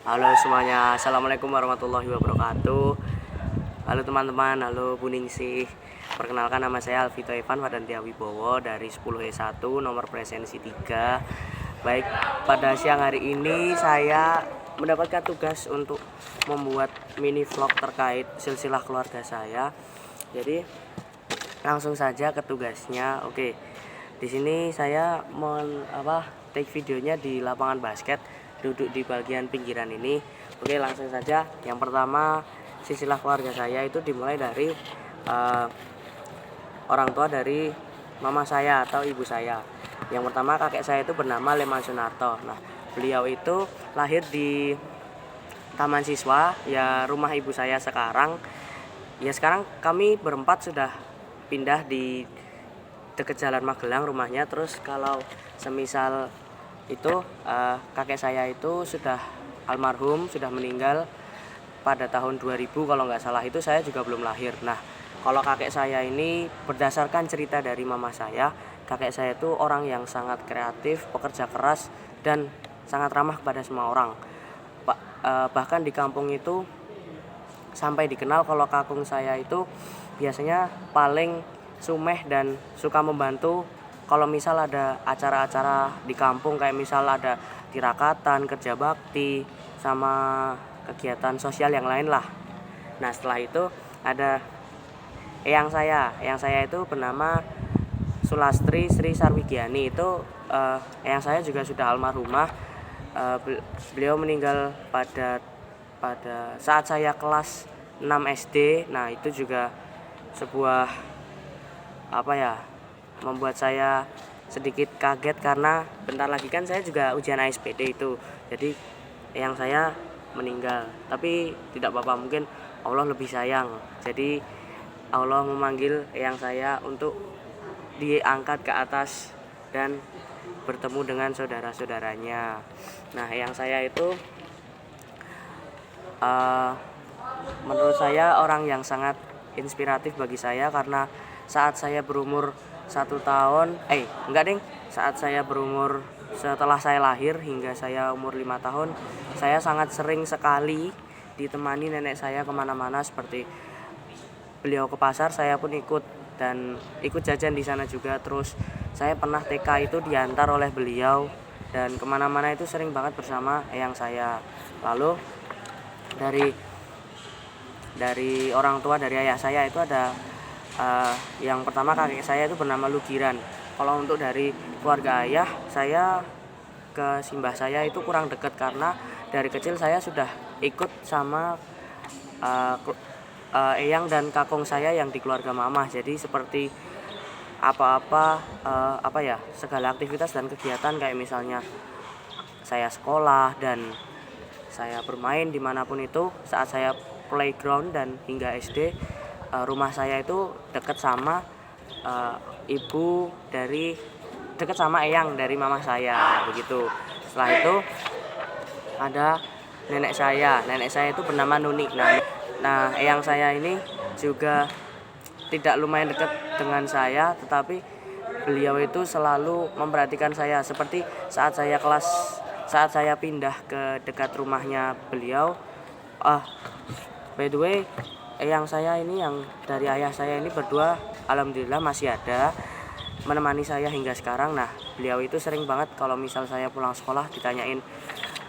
Halo semuanya, Assalamualaikum warahmatullahi wabarakatuh. Halo teman-teman, halo Bu Ningsih. Perkenalkan, nama saya Alvito Evan Wadantia Wibowo dari 10E1 nomor presensi 3. Baik, pada siang hari ini saya mendapatkan tugas untuk membuat mini vlog terkait silsilah keluarga saya. Jadi langsung saja ke tugasnya. Oke. Di sini saya take videonya di lapangan basket, duduk di bagian pinggiran ini. Oke, langsung saja. Yang pertama, silsilah keluarga saya itu dimulai dari orang tua dari mama saya atau ibu saya. Yang pertama, kakek saya itu bernama Leman Sunarto. Nah, beliau itu lahir di Taman Siswa, ya rumah ibu saya sekarang. Ya sekarang kami berempat sudah pindah di dekat Jalan Magelang rumahnya. Terus kalau semisal itu kakek saya itu sudah almarhum, sudah meninggal pada tahun 2000 kalau nggak salah, itu saya juga belum lahir. Nah, kalau kakek saya ini berdasarkan cerita dari mama saya, kakek saya itu orang yang sangat kreatif, pekerja keras, dan sangat ramah kepada semua orang. Bahkan di kampung itu sampai dikenal kalau kakung saya itu biasanya paling sumeh dan suka membantu kalau misal ada acara-acara di kampung, kayak misal ada tirakatan, kerja bakti, sama kegiatan sosial yang lain lah. Nah, setelah itu ada eyang saya itu bernama Sulastri Sri Sarwigiani. Itu eyang saya juga sudah almarhumah. Beliau meninggal pada saat saya kelas 6 SD. Nah, itu juga sebuah membuat saya sedikit kaget karena bentar lagi kan saya juga ujian ASPD itu. Jadi yang saya meninggal, tapi tidak apa-apa, mungkin Allah lebih sayang. Jadi Allah memanggil yang saya untuk diangkat ke atas dan bertemu dengan saudara-saudaranya. Nah, yang saya itu menurut saya orang yang sangat inspiratif bagi saya, karena saat saya berumur 1 tahun, setelah saya lahir hingga saya umur 5 tahun, saya sangat sering sekali ditemani nenek saya kemana-mana. Seperti beliau ke pasar, saya pun ikut dan ikut jajan di sana juga. Terus saya pernah TK itu diantar oleh beliau, dan kemana-mana itu sering banget bersama eyang saya. Lalu dari orang tua dari ayah saya itu ada yang pertama, kakek saya itu bernama Lugiran. Kalau untuk dari keluarga ayah, saya ke simbah saya itu kurang dekat karena dari kecil saya sudah ikut sama eyang dan kakung saya yang di keluarga mamah. Jadi seperti segala aktivitas dan kegiatan, kayak misalnya saya sekolah dan saya bermain dimanapun itu, saat saya playground dan hingga SD, rumah saya itu dekat sama eyang dari mama saya begitu. Setelah itu ada nenek saya itu bernama Nuni. Nah, eyang saya ini juga tidak lumayan dekat dengan saya, tetapi beliau itu selalu memperhatikan saya. Seperti saat saya pindah ke dekat rumahnya beliau, by the way, eyang saya ini yang dari ayah saya ini berdua alhamdulillah masih ada menemani saya hingga sekarang. Nah, beliau itu sering banget kalau misal saya pulang sekolah ditanyain,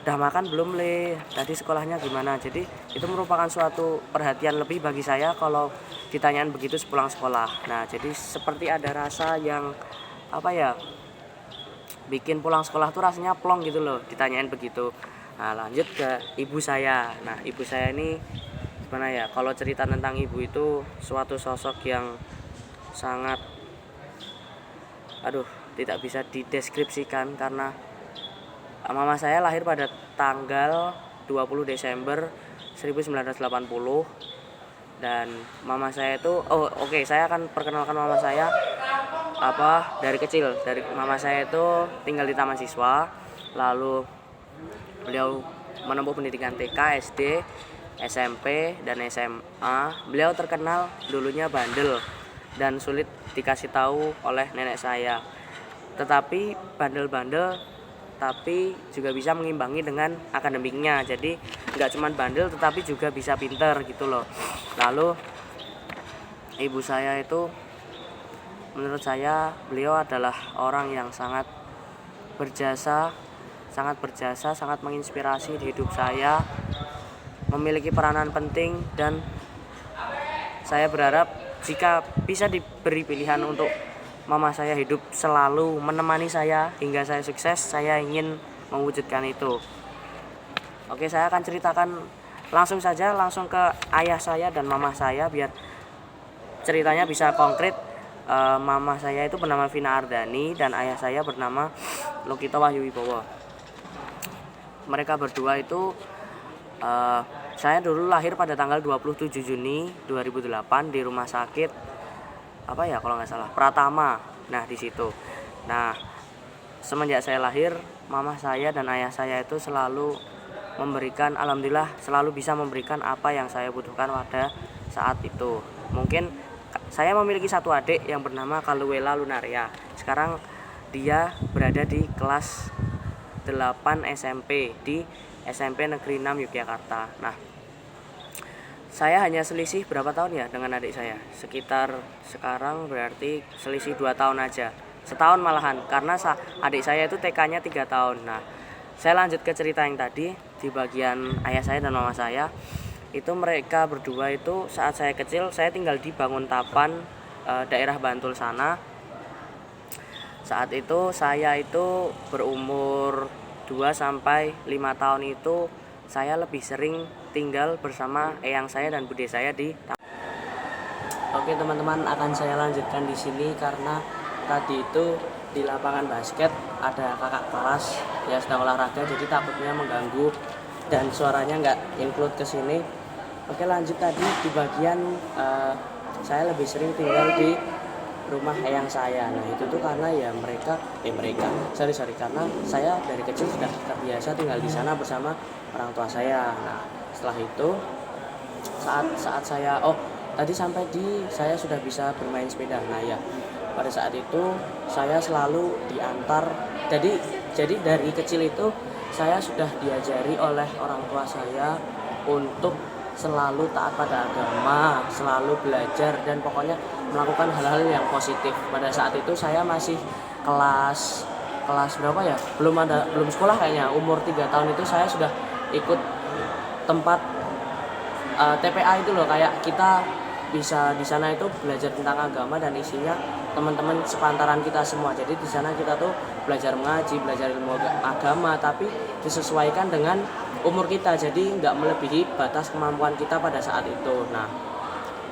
"Udah makan belum, Le? Tadi sekolahnya gimana?" Jadi itu merupakan suatu perhatian lebih bagi saya kalau ditanyain begitu sepulang sekolah. Nah, jadi seperti ada rasa yang bikin pulang sekolah tuh rasanya plong gitu loh ditanyain begitu. Nah, lanjut ke ibu saya. Nah, ibu saya ini gimana ya, kalau cerita tentang ibu itu suatu sosok yang sangat tidak bisa dideskripsikan, karena mama saya lahir pada tanggal 20 Desember 1980. Dan mama saya itu saya akan perkenalkan mama saya dari kecil. Dari mama saya itu tinggal di Taman Siswa, lalu beliau menempuh pendidikan TK, SD, SMP, dan SMA. Beliau terkenal dulunya bandel dan sulit dikasih tahu oleh nenek saya. Tetapi bandel-bandel tapi juga bisa mengimbangi dengan akademiknya. Jadi nggak cuma bandel tetapi juga bisa pinter gitu loh. Lalu ibu saya itu menurut saya beliau adalah orang yang sangat berjasa, sangat menginspirasi di hidup saya, memiliki peranan penting, dan saya berharap jika bisa diberi pilihan untuk mama saya hidup selalu menemani saya hingga saya sukses, saya ingin mewujudkan itu. Oke, saya akan ceritakan langsung ke ayah saya dan mama saya biar ceritanya bisa konkret. Mama saya itu bernama Vina Ardani dan ayah saya bernama Lokito Wahyu Wibowo. Mereka berdua itu saya dulu lahir pada tanggal 27 Juni 2008 di rumah sakit kalau nggak salah Pratama. Nah, di situ. Nah, semenjak saya lahir, mama saya dan ayah saya itu selalu memberikan, alhamdulillah selalu bisa memberikan apa yang saya butuhkan pada saat itu. Mungkin saya memiliki satu adik yang bernama Kaluwela Lunaria. Sekarang dia berada di kelas 8 SMP di SMP Negeri 6 Yogyakarta. Nah, saya hanya selisih berapa tahun ya dengan adik saya? Sekitar sekarang berarti selisih 2 tahun aja. Setahun malahan, karena adik saya itu TK-nya 3 tahun. Nah, saya lanjut ke cerita yang tadi. Di bagian ayah saya dan mama saya, itu mereka berdua itu saat saya kecil, saya tinggal di Banguntapan, daerah Bantul sana. Saat itu saya itu berumur 2-5 tahun itu saya lebih sering tinggal bersama eyang saya dan bude saya di. Oke teman-teman, akan saya lanjutkan di sini karena tadi itu di lapangan basket ada kakak kelas ya sedang olahraga, jadi takutnya mengganggu dan suaranya nggak include ke sini. Oke, lanjut tadi di bagian saya lebih sering tinggal di rumah eyang saya. Nah, itu tuh karena ya karena saya dari kecil sudah terbiasa tinggal di sana bersama orang tua saya. Nah, setelah itu saat saya tadi sampai di saya sudah bisa bermain sepeda. Nah ya, pada saat itu saya selalu diantar. Jadi dari kecil itu saya sudah diajari oleh orang tua saya untuk selalu taat pada agama, selalu belajar dan pokoknya melakukan hal-hal yang positif. Pada saat itu saya masih kelas berapa ya? Belum sekolah kayaknya. Umur 3 tahun itu saya sudah ikut tempat TPA itu loh, kayak kita bisa di sana itu belajar tentang agama dan isinya teman-teman sepantaran kita semua. Jadi di sana kita tuh belajar mengaji, belajar ilmu agama, tapi disesuaikan dengan umur kita, jadi nggak melebihi batas kemampuan kita pada saat itu. Nah,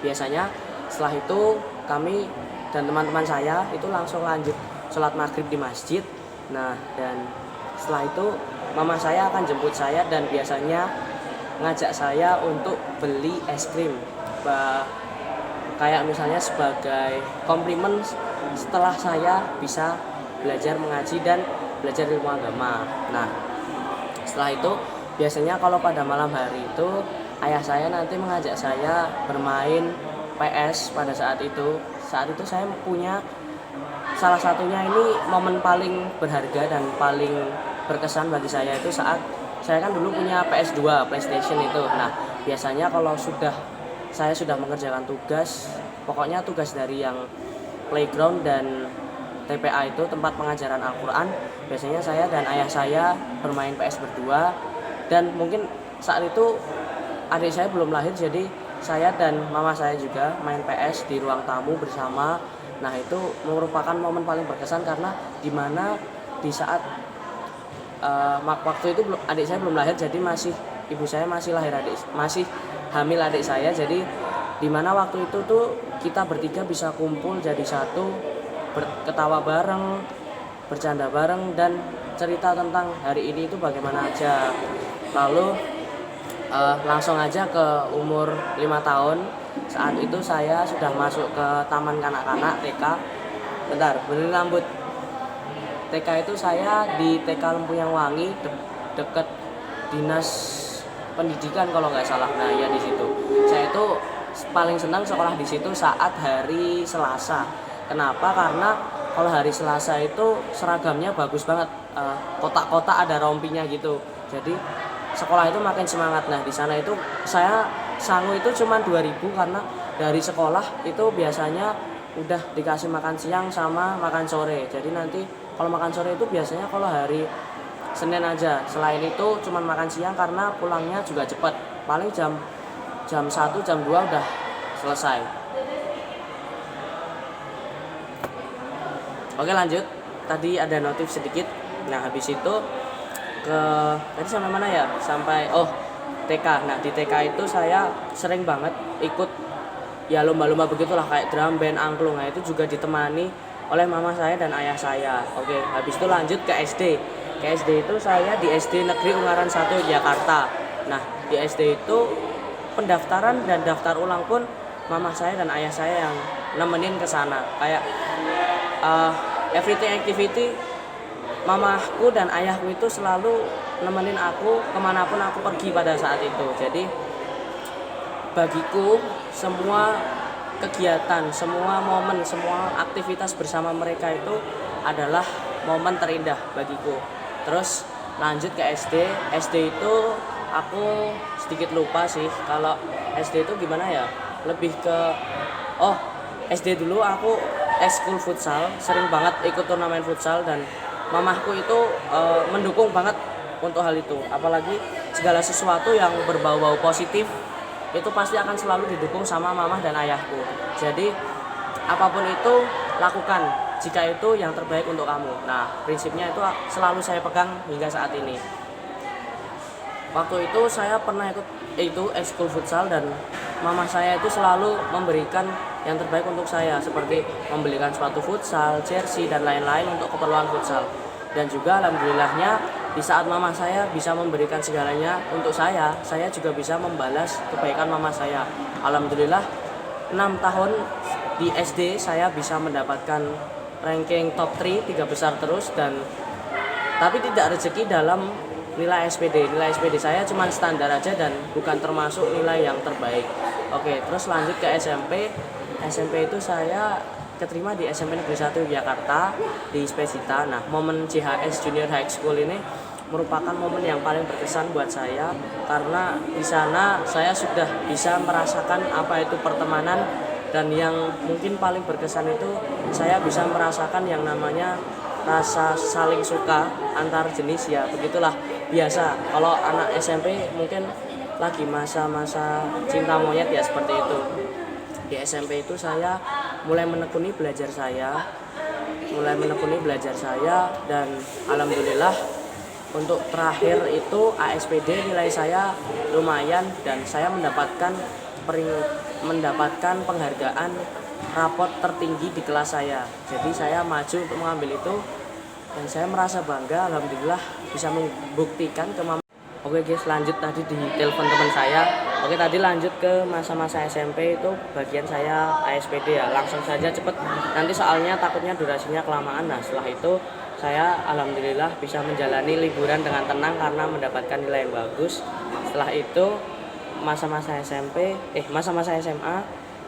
biasanya setelah itu kami dan teman-teman saya itu langsung lanjut sholat maghrib di masjid. Nah, dan setelah itu mama saya akan jemput saya dan biasanya ngajak saya untuk beli es krim, kayak misalnya sebagai komplimen setelah saya bisa belajar mengaji dan belajar ilmu agama. Nah, setelah itu biasanya kalau pada malam hari itu ayah saya nanti mengajak saya bermain PS. Pada saat itu saya punya salah satunya ini momen paling berharga dan paling berkesan bagi saya itu saat saya kan dulu punya PS2 PlayStation itu. Nah, biasanya kalau saya sudah mengerjakan tugas, pokoknya tugas dari yang playground dan TPA itu tempat pengajaran Al-Quran, biasanya saya dan ayah saya bermain PS berdua. Dan mungkin saat itu adik saya belum lahir, jadi saya dan mama saya juga main PS di ruang tamu bersama. Nah, itu merupakan momen paling berkesan karena dimana di saat waktu itu adik saya belum lahir, jadi ibu saya masih hamil adik saya. Jadi dimana waktu itu tuh kita bertiga bisa kumpul jadi satu, ketawa bareng, bercanda bareng, dan cerita tentang hari ini itu bagaimana aja. Lalu langsung aja ke umur 5 tahun. Saat itu saya sudah masuk ke taman kanak-kanak TK. Bentar, benerin rambut. TK itu saya di TK Lempuyang Wangi, deket dinas pendidikan kalau nggak salah. Nah ya, di situ saya itu paling senang sekolah di situ saat hari Selasa. Kenapa? Karena kalau hari Selasa itu seragamnya bagus banget. kotak-kotak ada rompinya gitu. Jadi sekolah itu makin semangat. Nah di sana itu saya sangu itu cuma 2.000 karena dari sekolah itu biasanya udah dikasih makan siang sama makan sore. Jadi nanti kalau makan sore itu biasanya kalau hari Senin aja. Selain itu cuma makan siang karena pulangnya juga cepat. Paling jam 1 jam 2 udah selesai. Oke lanjut. Tadi ada notif sedikit. Nah habis itu tadi sampai mana ya? Sampai TK. Nah di TK itu saya sering banget ikut ya lomba-lomba begitulah kayak drum band, angklung. Nah itu juga ditemani oleh mama saya dan ayah saya. Oke, habis itu lanjut ke SD. Ke SD itu saya di SD Negeri Ungaran 1 Jakarta. Nah di SD itu pendaftaran dan daftar ulang pun mama saya dan ayah saya yang nemenin ke sana. Kayak everything activity mamaku dan ayahku itu selalu nemenin aku kemanapun aku pergi pada saat itu. Jadi bagiku semua kegiatan, semua momen, semua aktivitas bersama mereka itu adalah momen terindah bagiku. Terus lanjut ke SD. SD itu aku sedikit lupa sih kalau SD itu gimana ya, lebih ke SD dulu aku ekskul futsal, sering banget ikut turnamen futsal dan mamahku itu mendukung banget untuk hal itu. Apalagi segala sesuatu yang berbau-bau positif itu pasti akan selalu didukung sama mamah dan ayahku. Jadi apapun itu lakukan jika itu yang terbaik untuk kamu. Nah prinsipnya itu selalu saya pegang hingga saat ini. Waktu itu saya pernah ikut ekskul futsal dan mama saya itu selalu memberikan yang terbaik untuk saya, seperti membelikan sepatu futsal, jersey dan lain-lain untuk keperluan futsal. Dan juga alhamdulillahnya di saat mama saya bisa memberikan segalanya untuk saya juga bisa membalas kebaikan mama saya. Alhamdulillah 6 tahun di SD saya bisa mendapatkan ranking top 3 besar terus, dan tapi tidak rezeki dalam nilai SPD. Nilai SPD saya cuma standar aja dan bukan termasuk nilai yang terbaik. Oke, terus lanjut ke SMP. SMP itu saya keterima di SMP Negeri 1 Jakarta di Spesita. Nah, momen JHS Junior High School ini merupakan momen yang paling berkesan buat saya karena di sana saya sudah bisa merasakan apa itu pertemanan, dan yang mungkin paling berkesan itu saya bisa merasakan yang namanya rasa saling suka antar jenis. Ya begitulah, biasa kalau anak SMP mungkin lagi masa-masa cinta monyet ya, seperti itu. Di SMP itu saya mulai menekuni belajar saya dan alhamdulillah untuk terakhir itu ASPD nilai saya lumayan dan saya mendapatkan penghargaan rapot tertinggi di kelas saya. Jadi saya maju untuk mengambil itu dan saya merasa bangga, alhamdulillah bisa membuktikan ke mama. Oke guys, lanjut tadi di telepon teman saya. Oke, tadi lanjut ke masa-masa SMP itu bagian saya ASPD ya. Langsung saja cepet, nanti soalnya takutnya durasinya kelamaan. Nah setelah itu saya alhamdulillah bisa menjalani liburan dengan tenang karena mendapatkan nilai yang bagus. Setelah itu masa-masa SMA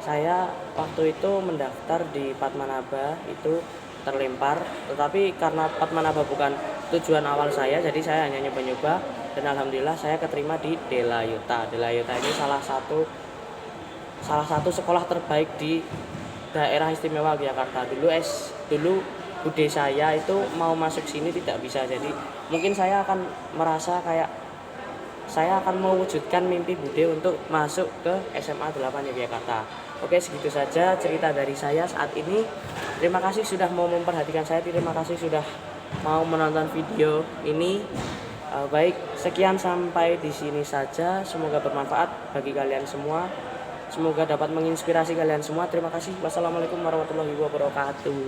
saya waktu itu mendaftar di Padmanaba, itu terlempar, tetapi karena Padmanaba bukan tujuan awal saya, jadi saya hanya nyoba-nyoba dan alhamdulillah saya keterima di Delayuta. Delayuta ini salah satu sekolah terbaik di daerah istimewa Yogyakarta. Dulu bude saya itu mau masuk sini tidak bisa, jadi mungkin saya akan merasa kayak saya akan mewujudkan mimpi bude untuk masuk ke SMA 8 Yogyakarta. Oke, segitu saja cerita dari saya saat ini. Terima kasih sudah mau memperhatikan saya, terima kasih sudah mau menonton video ini. Baik, sekian sampai di sini saja. Semoga bermanfaat bagi kalian semua. Semoga dapat menginspirasi kalian semua. Terima kasih. Wassalamualaikum warahmatullahi wabarakatuh.